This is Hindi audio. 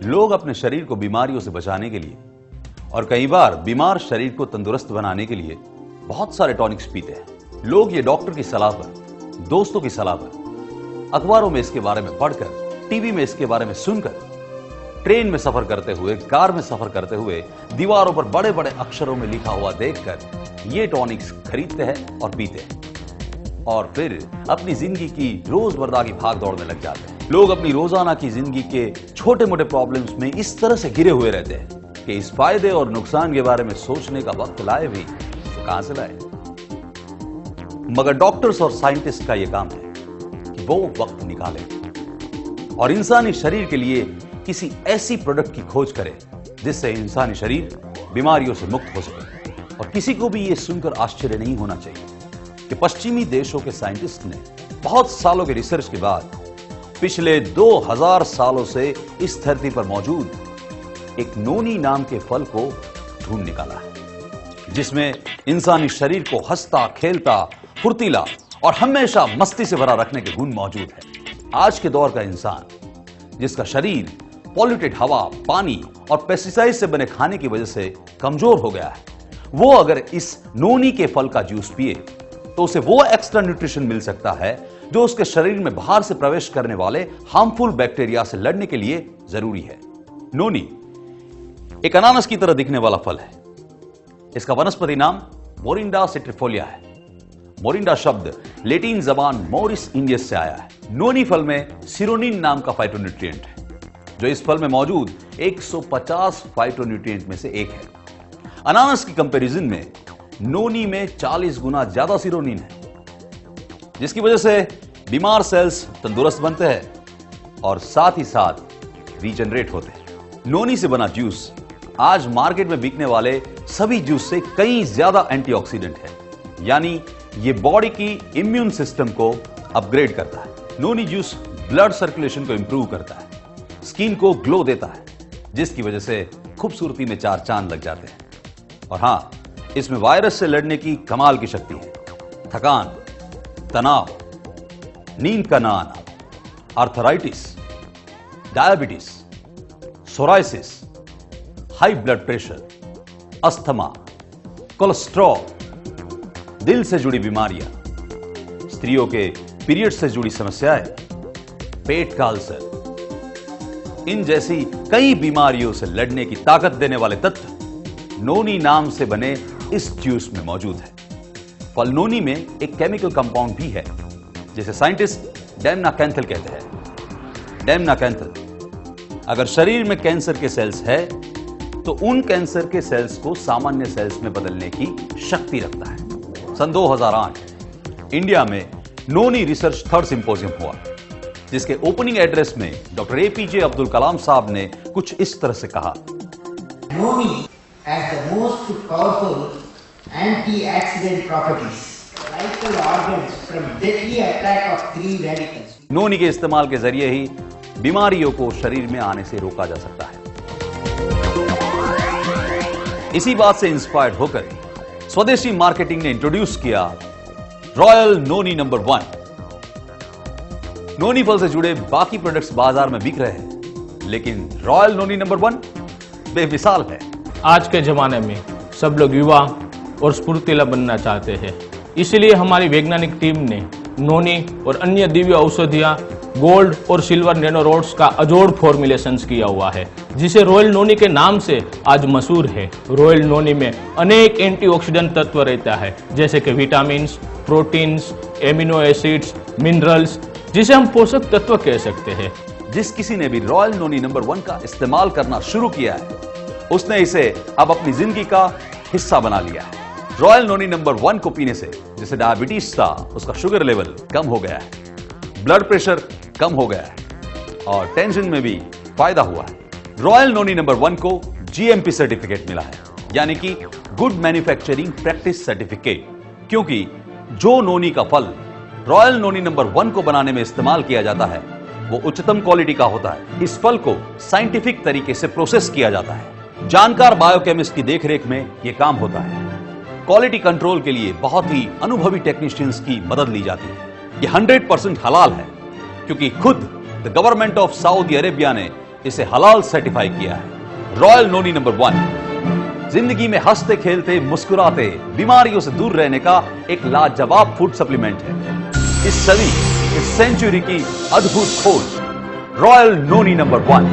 लोग अपने शरीर को बीमारियों से बचाने के लिए और कई बार बीमार शरीर को तंदुरुस्त बनाने के लिए बहुत सारे टॉनिक्स पीते हैं। लोग ये डॉक्टर की सलाह पर, दोस्तों की सलाह पर, अखबारों में इसके बारे में पढ़कर, टीवी में इसके बारे में सुनकर, ट्रेन में सफर करते हुए, कार में सफर करते हुए, दीवारों पर बड़े बड़े अक्षरों में लिखा हुआ देखकर ये टॉनिक्स खरीदते हैं और पीते हैं और फिर अपनी जिंदगी की रोजमर्रा की भाग दौड़ में लग जाते हैं। लोग अपनी रोजाना की जिंदगी के छोटे मोटे प्रॉब्लम्स में इस तरह से घिरे हुए रहते हैं कि इस फायदे और नुकसान के बारे में सोचने का वक्त लाए भी तो कहां से लाए। मगर डॉक्टर्स और साइंटिस्ट का यह काम है कि वो वक्त निकाले और इंसानी शरीर के लिए किसी ऐसी प्रोडक्ट की खोज करे जिससे इंसानी शरीर बीमारियों से मुक्त हो सके। और किसी को भी यह सुनकर आश्चर्य नहीं होना चाहिए कि पश्चिमी देशों के साइंटिस्ट ने बहुत सालों के रिसर्च के बाद पिछले 2000 सालों से इस धरती पर मौजूद एक नोनी नाम के फल को ढूंढ निकाला है, जिसमें इंसानी शरीर को हंसता, खेलता, फुर्तीला और हमेशा मस्ती से भरा रखने के गुण मौजूद है। आज के दौर का इंसान, जिसका शरीर पॉल्यूटेड हवा, पानी और पेस्टिसाइड से बने खाने की वजह से कमजोर हो गया है, वो अगर इस नोनी के फल का जूस पिए तो उसे वो एक्स्ट्रा न्यूट्रिशन मिल सकता है जो उसके शरीर में बाहर से प्रवेश करने वाले हार्मफुल बैक्टीरिया से लड़ने के लिए जरूरी है। नोनी एक अनानास की तरह दिखने वाला फल है। इसका वनस्पति नाम मोरिंडा सिट्रिफोलिया है। मोरिंडा शब्द लैटिन जबान मोरिस इंडियस से आया है। नोनी फल में सिरोनिन नाम का फाइटोन्यूट्रिएंट है, जो इस फल में मौजूद 150 फाइटोन्यूट्रिएंट में से एक है। अनानास की कंपैरिजन में नोनी में 40 गुना ज्यादा सिरोनिन है, जिसकी वजह से बीमार सेल्स तंदुरुस्त बनते हैं और साथ ही साथ रीजनरेट होते हैं। नोनी से बना जूस आज मार्केट में बिकने वाले सभी जूस से कई ज्यादा एंटीऑक्सीडेंट है, यानी ये बॉडी की इम्यून सिस्टम को अपग्रेड करता है। नोनी जूस ब्लड सर्कुलेशन को इंप्रूव करता है, स्किन को ग्लो देता है, जिसकी वजह से खूबसूरती में चार चांद लग जाते हैं। और हां, इसमें वायरस से लड़ने की कमाल की शक्ति है। थकान, तनाव, नींद का ना आना, arthritis, diabetes, psoriasis, high blood pressure, asthma, cholesterol, दिल से जुड़ी बीमारियां, स्त्रियों के पीरियड से जुड़ी समस्याएं, पेट का अल्सर, इन जैसी कई बीमारियों से लड़ने की ताकत देने वाले तत्व नोनी नाम से बने इस जूस में मौजूद है। फल नोनी में एक केमिकल कंपाउंड भी है जिसे साइंटिस्ट डेमनाकैंथल कहते हैं। डेमनाकैंथल अगर शरीर में कैंसर के सेल्स है तो उन कैंसर के सेल्स को सामान्य सेल्स में बदलने की शक्ति रखता है। सन 2008 इंडिया में नोनी रिसर्च थर्ड सिंपोजियम हुआ, जिसके ओपनिंग एड्रेस में डॉक्टर एपीजे अब्दुल कलाम साहब ने कुछ इस तरह से कहा, Noni has the most powerful antioxidant properties, vital organs from deadly attack of free radicals. नोनी के इस्तेमाल के जरिए ही बीमारियों को शरीर में आने से रोका जा सकता है। इसी बात से इंस्पायर्ड होकर स्वदेशी मार्केटिंग ने इंट्रोड्यूस किया रॉयल नोनी नंबर 1। नोनी फल से जुड़े बाकी प्रोडक्ट्स बाजार में बिक रहे हैं, लेकिन रॉयल नोनी नंबर 1 बेमिसाल है। आज के जमाने में सब लोग युवा और स्फूर्तिला बनना चाहते हैं, इसलिए हमारी वैज्ञानिक टीम ने नोनी और अन्य दिव्य औषधियां गोल्ड और सिल्वर नैनो रोड्स का अजोड़ फॉर्मुलेशंस किया हुआ है, जिसे रॉयल नोनी के नाम से आज मशहूर है। रॉयल नोनी में अनेक एंटीऑक्सीडेंट तत्व रहता है, जैसे कि vitamin, proteins, amino acids, minerals, जिसे हम पोषक तत्व कह सकते हैं। जिस किसी ने भी रॉयल नोनी नंबर 1 का इस्तेमाल करना शुरू किया है, उसने इसे अब अपनी जिंदगी का हिस्सा बना लिया है। रॉयल नोनी नंबर 1 को पीने से जिसे डायबिटीज था, उसका शुगर लेवल कम हो गया है, ब्लड प्रेशर कम हो गया है और टेंशन में भी फायदा हुआ है। रॉयल नोनी नंबर 1 को जीएमपी सर्टिफिकेट मिला है, यानी कि गुड मैन्युफैक्चरिंग प्रैक्टिस सर्टिफिकेट, क्योंकि जो नोनी का फल रॉयल नोनी नंबर 1 को बनाने में इस्तेमाल किया जाता है वो उच्चतम क्वालिटी का होता है। इस फल को साइंटिफिक तरीके से प्रोसेस किया जाता है। जानकार बायोकेमिस्ट की देखरेख में यह काम होता है। क्वालिटी कंट्रोल के लिए बहुत ही अनुभवी टेक्नीशियंस की मदद ली जाती है। यह 100% हलाल है, क्योंकि खुद the government of Saudi Arabia ने इसे हलाल सर्टिफाई किया है। रॉयल नोनी नंबर 1 जिंदगी में हंसते खेलते मुस्कुराते बीमारियों से दूर रहने का एक लाजवाब फूड सप्लीमेंट है। इस सदी, इस सेंचुरी की अद्भुत खोज रॉयल नोनी नंबर 1।